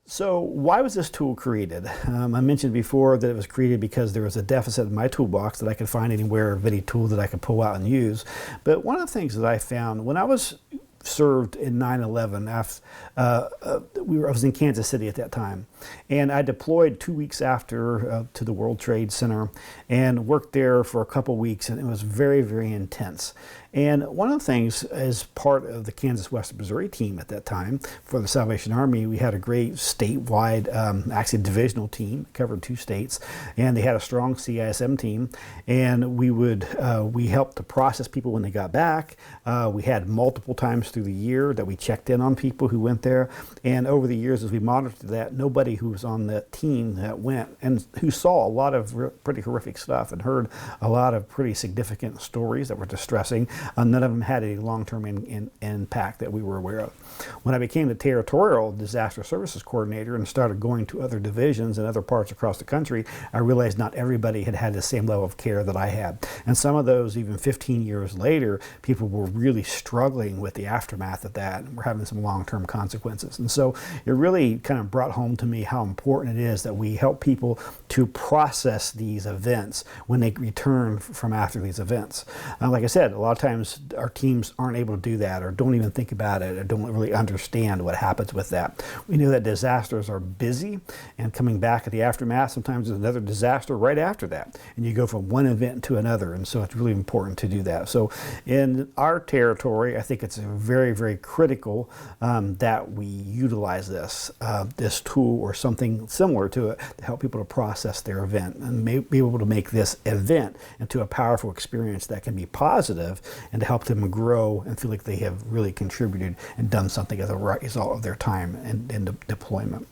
So why was this tool created? I mentioned before that it was created because there was a deficit in my toolbox that I could find anywhere of any tool that I could pull out and use. But one of the things that I found when I was served in 9/11. I was in Kansas City at that time, and I deployed 2 weeks after to the World Trade Center and worked there for a couple weeks, and it was very, very intense. And one of the things, as part of the Kansas Western Missouri team at that time for the Salvation Army, we had a great statewide, actually divisional team, covered 2 states, and they had a strong CISM team, and we helped to process people when they got back. We had multiple times through the year that we checked in on people who went there, and over the years as we monitored that, nobody who was on that team that went and who saw a lot of pretty horrific stuff and heard a lot of pretty significant stories that were distressing, none of them had any long-term impact that we were aware of. When I became the Territorial Disaster Services Coordinator and started going to other divisions and other parts across the country, I realized not everybody had had the same level of care that I had. And some of those, even 15 years later, people were really struggling with the aftermath of that and were having some long-term consequences. And so it really kind of brought home to me how important it is that we help people to process these events when they return from after these events. Like I said, a lot of times our teams aren't able to do that, or don't even think about it, or don't really understand what happens with that. We know that disasters are busy, and coming back at the aftermath, sometimes there's another disaster right after that, and you go from one event to another, and so it's really important to do that. So in our territory, I think it's very, very critical that we utilize this tool or something similar to it to help people to process their event and be able to make this event into a powerful experience that can be positive and to help them grow and feel like they have really contributed and done something as a result of their time in deployment.